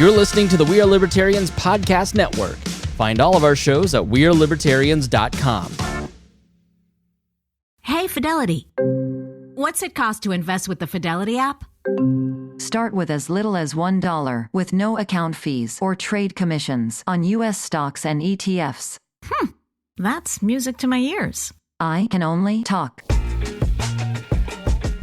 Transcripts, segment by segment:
You're listening to the We Are Libertarians podcast network. Find all of our shows at wearelibertarians.com. Hey, Fidelity. What's it cost to invest with the Fidelity app? Start with as little as $1 with no account fees or trade commissions on U.S. stocks and ETFs. That's music to my ears. I can only talk.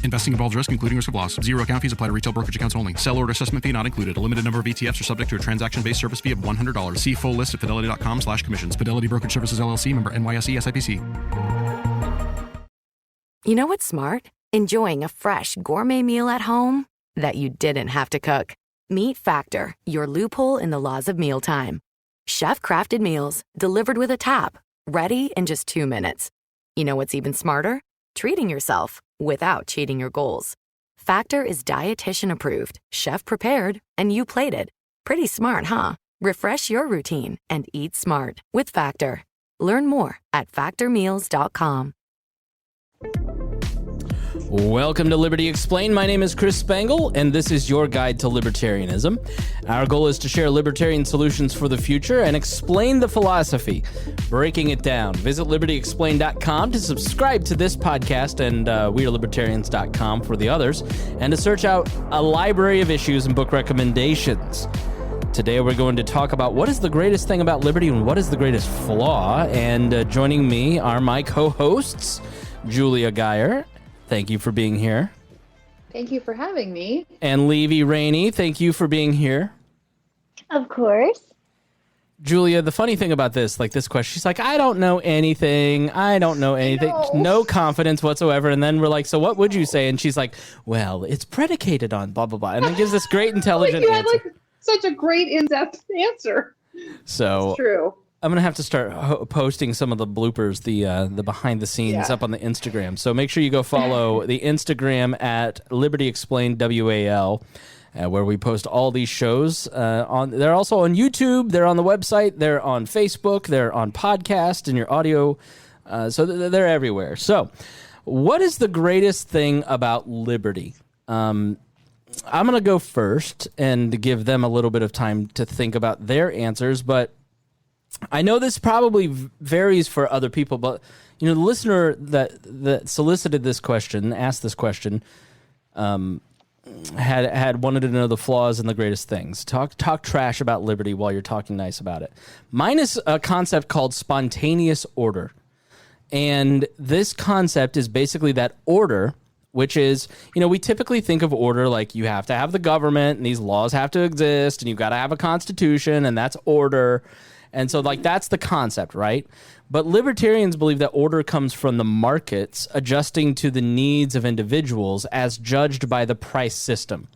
Investing involves risk, including risk of loss. Zero account fees apply to retail brokerage accounts only. Sell order assessment fee not included. A limited number of ETFs are subject to a transaction-based service fee of $100. See full list at fidelity.com/commissions. Fidelity Brokerage Services, LLC, member NYSE, SIPC. You know what's smart? Enjoying a fresh gourmet meal at home that you didn't have to cook. Meet Factor, your loophole in the laws of mealtime. Chef-crafted meals delivered with a tap, ready in just 2 minutes. You know what's even smarter? Treating yourself without cheating your goals. Factor is dietitian approved, chef prepared, and you plated. Pretty smart, huh? Refresh your routine and eat smart with Factor. Learn more at factormeals.com. Welcome to Liberty Explained. My name is Chris Spangle, and this is your guide to libertarianism. Our goal is to share libertarian solutions for the future and explain the philosophy, breaking it down. Visit libertyexplained.com to subscribe to this podcast and wearelibertarians.com for the others, and to search out a library of issues and book recommendations. Today we're going to talk about what is the greatest thing about liberty and what is the greatest flaw, and joining me are my co-hosts, Julia Geyer. Thank you for being here. Thank you for having me. And Levy Rainey, thank you for being here. Of course. Julia, the funny thing about this question, she's like, I don't know anything. No confidence whatsoever. And then we're like, so what would you say? And she's like, well, it's predicated on blah, blah, blah. And then gives this great intelligent you answer. had such a great in-depth answer. So it's true. I'm going to have to start posting some of the bloopers, the behind the scenes up on the Instagram. So make sure you go follow the Instagram at Liberty Explained WAL, where we post all these shows. They're also on YouTube. They're on the website. They're on Facebook. They're on podcast and your audio. So they're everywhere. So what is the greatest thing about liberty? I'm going to go first and give them a little bit of time to think about their answers, but I know this probably varies for other people, but the listener that solicited this question, asked this question, had wanted to know the flaws and the greatest things. Talk trash about liberty while you're talking nice about it. Mine is a concept called spontaneous order, and this concept is basically that order, which is, we typically think of order like you have to have the government and these laws have to exist and you've got to have a constitution and that's order. And so, that's the concept, right? But libertarians believe that order comes from the markets adjusting to the needs of individuals as judged by the price system.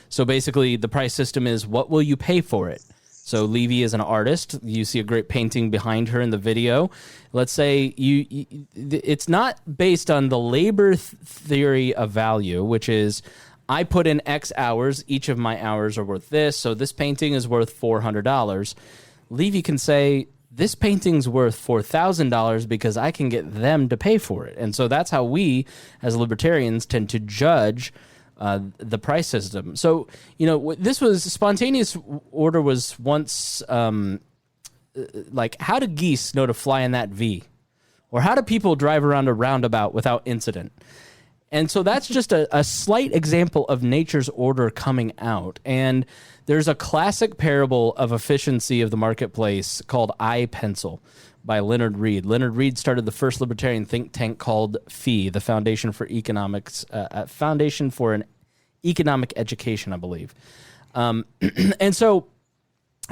So basically, the price system is what will you pay for it? So Levy is an artist. You see a great painting behind her in the video. Let's say it's not based on the labor theory of value, which is I put in X hours. Each of my hours are worth this. So this painting is worth $400. Levy can say, this painting's worth $4,000 because I can get them to pay for it. And so that's how we, as libertarians, tend to judge the price system. So, this was spontaneous order was once how do geese know to fly in that V? Or how do people drive around a roundabout without incident? And so that's just a slight example of nature's order coming out. And there's a classic parable of efficiency of the marketplace called I Pencil by Leonard Reed. Leonard Reed started the first libertarian think tank called FEE, the Foundation for Economics, Foundation for an Economic Education, I believe. And so,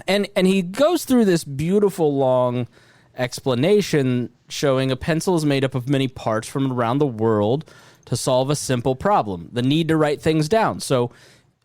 and he goes through this beautiful long explanation showing a pencil is made up of many parts from around the world to solve a simple problem, the need to write things down. So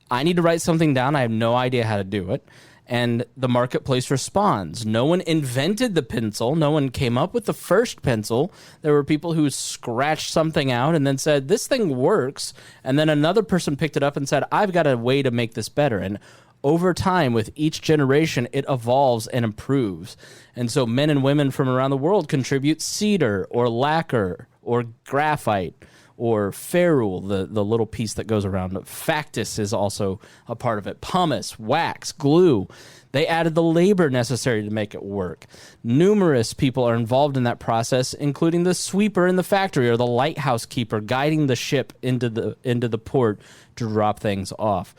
I need to write something down. I have no idea how to do it. And the marketplace responds. No one invented the pencil. No one came up with the first pencil. There were people who scratched something out and then said, this thing works. And then another person picked it up and said, I've got a way to make this better. And over time, with each generation, it evolves and improves. And so men and women from around the world contribute cedar or lacquer or graphite or ferrule, the little piece that goes around. Factice is also a part of it. Pumice, wax, glue. They added the labor necessary to make it work. Numerous people are involved in that process, including the sweeper in the factory or the lighthouse keeper guiding the ship into the port to drop things off.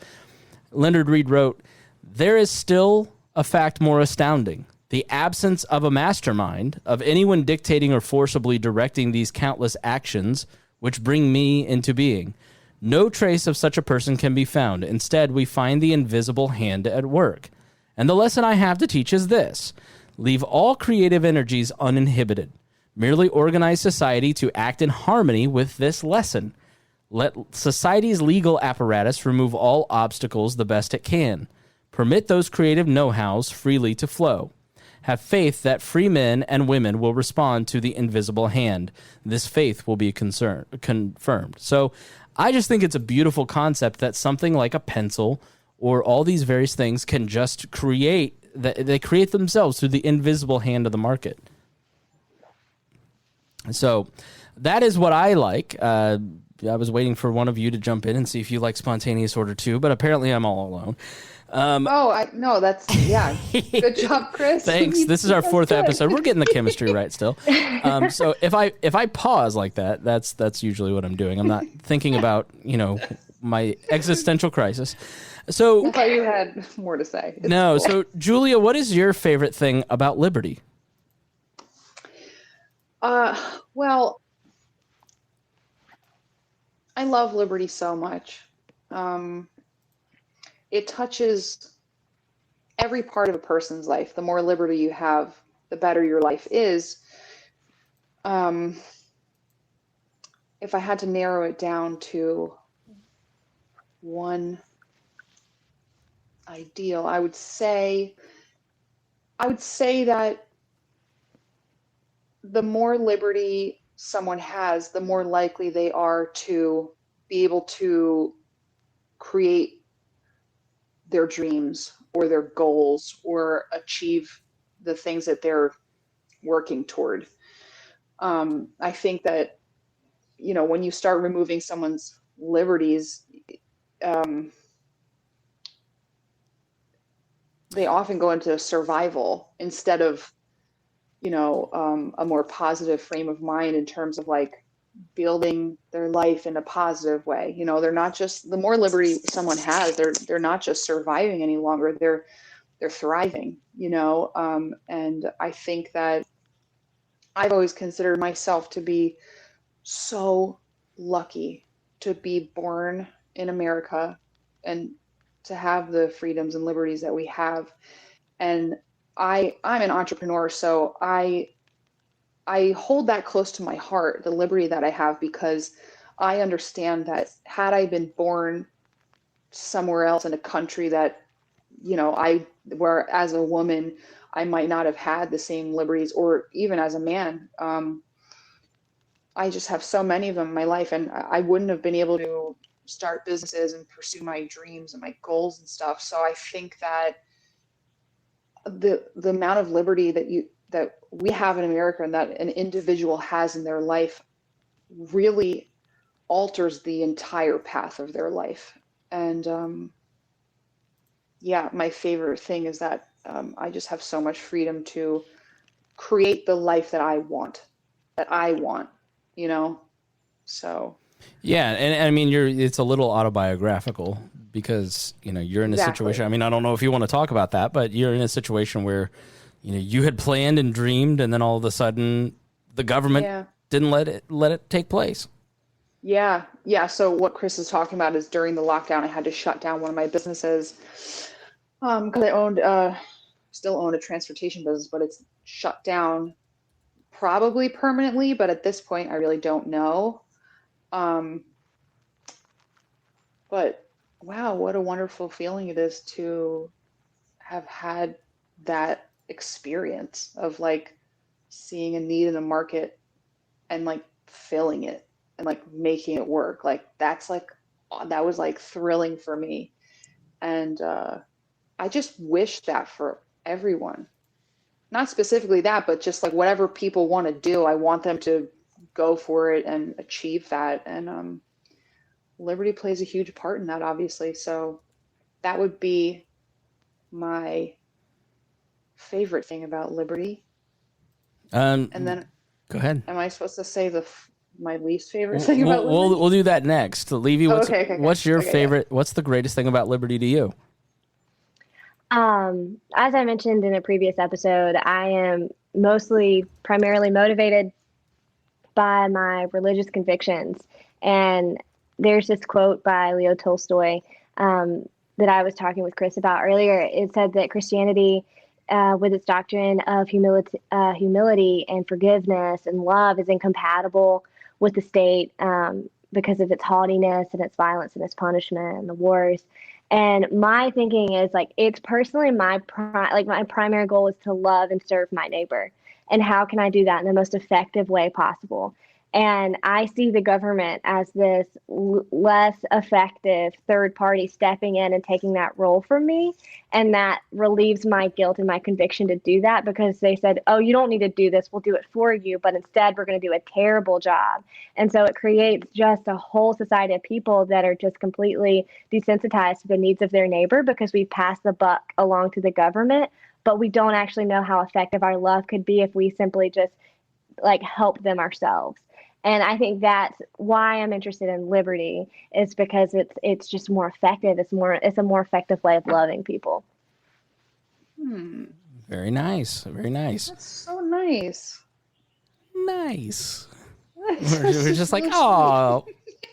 Leonard Reed wrote, "There is still a fact more astounding. The absence of a mastermind, of anyone dictating or forcibly directing these countless actions which bring me into being. No trace of such a person can be found. Instead, we find the invisible hand at work. And the lesson I have to teach is this: leave all creative energies uninhibited. Merely organize society to act in harmony with this lesson. Let society's legal apparatus remove all obstacles the best it can. Permit those creative know-hows freely to flow. Have faith that free men and women will respond to the invisible hand. This faith will be confirmed." So I just think it's a beautiful concept that something like a pencil or all these various things can just create, they create themselves through the invisible hand of the market. So that is what I like. I was waiting for one of you to jump in and see if you like spontaneous order too, but apparently I'm all alone. No, that's, yeah. Good job, Chris. Thanks. This is our fourth good. episode. We're getting the chemistry right still. So if I pause like that, that's usually what I'm doing. I'm not thinking about, my existential crisis. So I thought you had more to say. It's no. cool. So Julia, what is your favorite thing about liberty? Well, I love liberty so much. It touches every part of a person's life. The more liberty you have, the better your life is. If I had to narrow it down to one ideal, I would say that the more liberty someone has, the more likely they are to be able to create their dreams or their goals or achieve the things that they're working toward. I think that, when you start removing someone's liberties, they often go into survival instead of, a more positive frame of mind in terms of like building their life in a positive way. They're not just, the more liberty someone has, they're not just surviving any longer, they're thriving, and I think that I've always considered myself to be so lucky to be born in America and to have the freedoms and liberties that we have. And I'm an entrepreneur, so I hold that close to my heart, the liberty that I have, because I understand that had I been born somewhere else in a country that, where as a woman, I might not have had the same liberties, or even as a man. I just have so many of them in my life, and I wouldn't have been able to start businesses and pursue my dreams and my goals and stuff. So I think that the amount of liberty that we have in America and that an individual has in their life really alters the entire path of their life. And my favorite thing is that I just have so much freedom to create the life that I want, so. Yeah. And I mean, it's a little autobiographical because, you're in a situation, I mean, I don't know if you want to talk about that, but you're in a situation where, you had planned and dreamed, and then all of a sudden the government didn't let it take place. Yeah. So what Chris is talking about is during the lockdown, I had to shut down one of my businesses because I still own a transportation business, but it's shut down probably permanently. But at this point, I really don't know. But wow, what a wonderful feeling it is to have had that experience of like seeing a need in the market and like filling it and like making it work. Like that was like thrilling for me. And I just wish that for everyone, not specifically that, but just like whatever people want to do, I want them to go for it and achieve that. And liberty plays a huge part in that, obviously. So that would be my favorite thing about liberty. And then, go ahead. am I supposed to say my least favorite thing about liberty? We'll do that next. Levy, Okay. What's your favorite? Yeah. What's the greatest thing about liberty to you? As I mentioned in a previous episode, I am primarily motivated by my religious convictions. And there's this quote by Leo Tolstoy that I was talking with Chris about earlier. It said that Christianity, with its doctrine of humility and forgiveness and love, is incompatible with the state because of its haughtiness and its violence and its punishment and the wars. And my thinking is like, it's personally my primary goal is to love and serve my neighbor. And how can I do that in the most effective way possible? And I see the government as this less effective third party stepping in and taking that role from me. And that relieves my guilt and my conviction to do that, because they said, oh, you don't need to do this. We'll do it for you. But instead, we're going to do a terrible job. And so it creates just a whole society of people that are just completely desensitized to the needs of their neighbor, because we pass the buck along to the government. But we don't actually know how effective our love could be if we simply just help them ourselves. And I think that's why I'm interested in liberty, is because it's just more effective. It's a more effective way of loving people. Very nice. Very nice. That's so nice. Nice. We're just like, oh,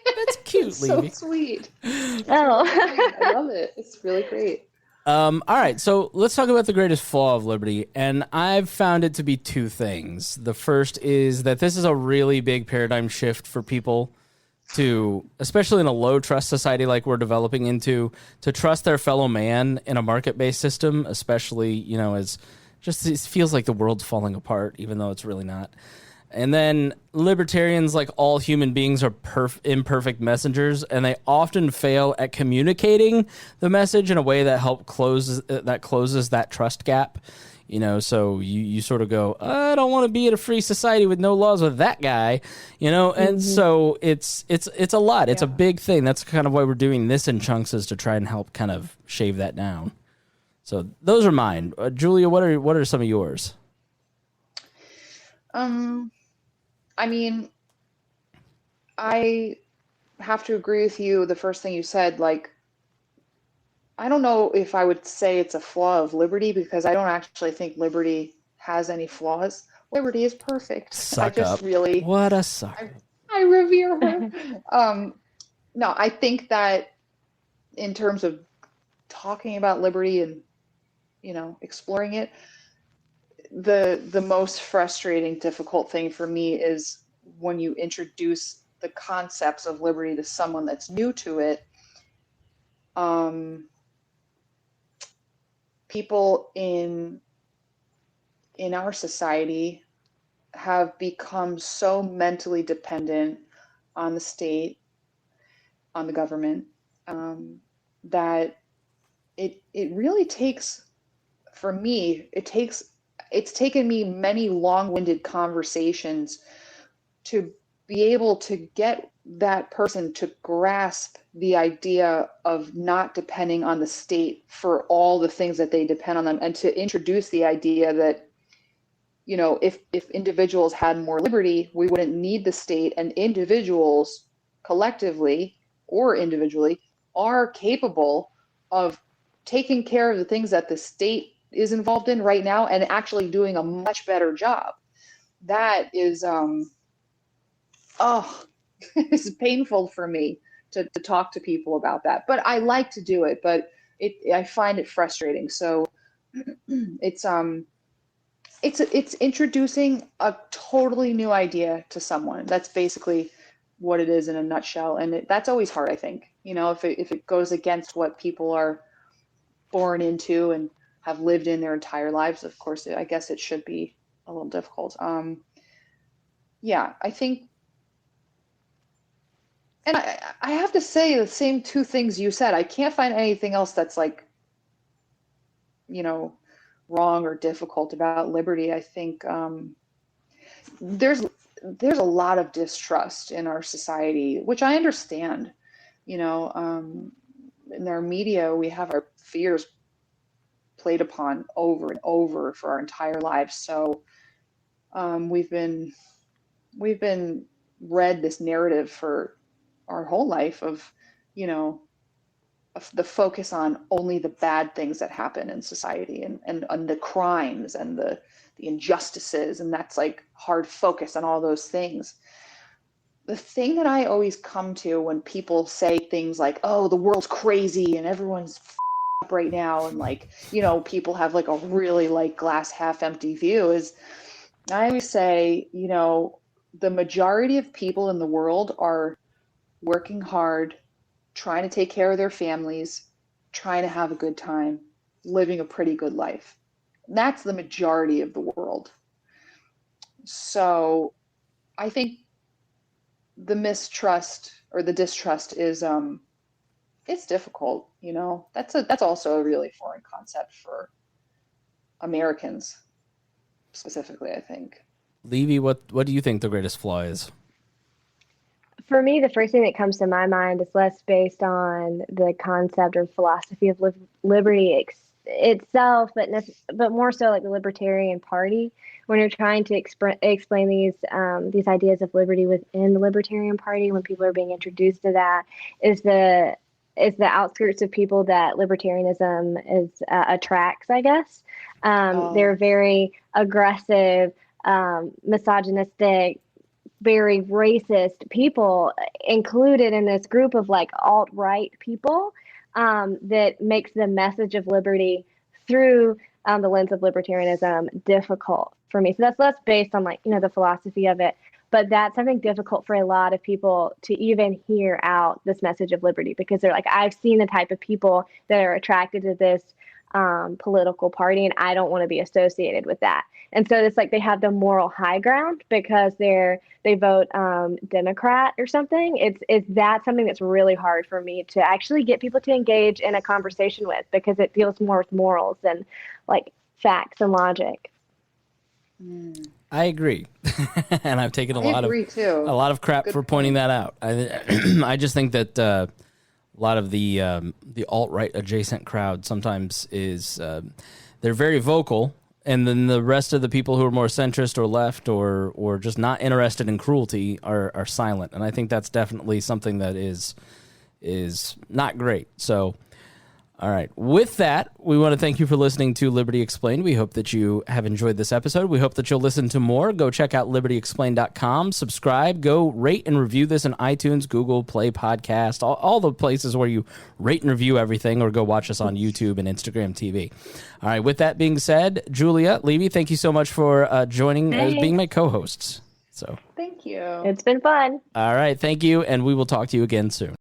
that's cute, Levy. So sweet. Oh, I love it. It's really great. All right, so let's talk about the greatest flaw of liberty, and I've found it to be two things. The first is that this is a really big paradigm shift for people to, especially in a low trust society like we're developing into, to trust their fellow man in a market-based system, especially, as just it feels like the world's falling apart, even though it's really not. And then libertarians, like all human beings, are imperfect messengers, and they often fail at communicating the message in a way that closes that trust gap. So you sort of go, I don't want to be in a free society with no laws with that guy, and so it's a lot. It's a big thing. That's kind of why we're doing this in chunks, is to try and help kind of shave that down. So those are mine. Julia, what are some of yours? I mean, I have to agree with you. The first thing you said, I don't know if I would say it's a flaw of liberty, because I don't actually think liberty has any flaws. Liberty is perfect. Suck up. What a sucker. I revere her. No, I think that in terms of talking about liberty and, exploring it, the most frustrating, difficult thing for me is when you introduce the concepts of liberty to someone that's new to it. People in our society have become so mentally dependent on the state, on the government, that it really takes, for me, it's taken me many long-winded conversations to be able to get that person to grasp the idea of not depending on the state for all the things that they depend on them, and to introduce the idea that, if individuals had more liberty, we wouldn't need the state, and individuals collectively or individually are capable of taking care of the things that the state is involved in right now and actually doing a much better job. That is, it's painful for me to talk to people about that, but I like to do it, but I find it frustrating. So it's introducing a totally new idea to someone. That's basically what it is in a nutshell. And that's always hard, I think, if it goes against what people are born into and have lived in their entire lives. Of course, I guess it should be a little difficult. I think, and I have to say the same two things you said. I can't find anything else that's wrong or difficult about liberty. I think there's there's a lot of distrust in our society, which I understand. In our media, we have our fears played upon over and over for our entire lives. So we've been read this narrative for our whole life of the focus on only the bad things that happen in society and the crimes and the injustices, and that's like hard focus on all those things. The thing that I always come to when people say things like, oh, the world's crazy and everyone's up right now, and people have like a really like glass half empty view, is I always say, the majority of people in the world are working hard, trying to take care of their families, trying to have a good time, living a pretty good life. That's the majority of the world. So I think the mistrust or the distrust is it's difficult. That's also a really foreign concept for Americans specifically, I think. Levy, what do you think the greatest flaw is? For me, the first thing that comes to my mind is less based on the concept or philosophy of liberty itself, but more so like the Libertarian Party. When you're trying to explain these ideas of liberty within the Libertarian Party, when people are being introduced to that, is the outskirts of people that libertarianism attracts, I guess. They're very aggressive, misogynistic, very racist people included in this group of like alt-right people that makes the message of liberty through the lens of libertarianism difficult for me. So that's less based on the philosophy of it, but that's something difficult for a lot of people to even hear out this message of liberty, because they're like, I've seen the type of people that are attracted to this political party, and I don't want to be associated with that. And so it's like they have the moral high ground because they vote Democrat or something. It's that something that's really hard for me to actually get people to engage in a conversation with, because it deals more with morals and like facts and logic. I agree, and I've taken a lot of crap for pointing that out. I just think that a lot of the alt-right adjacent crowd sometimes is they're very vocal. And then the rest of the people who are more centrist or left or just not interested in cruelty are silent. And I think that's definitely something that is not great. So, all right. With that, we want to thank you for listening to Liberty Explained. We hope that you have enjoyed this episode. We hope that you'll listen to more. Go check out libertyexplained.com. Subscribe. Go rate and review this on iTunes, Google Play Podcast, all the places where you rate and review everything, or go watch us on YouTube and Instagram TV. All right. With that being said, Julia, Levy, thank you so much for joining as being my co-hosts. So thank you. It's been fun. All right. Thank you. And we will talk to you again soon.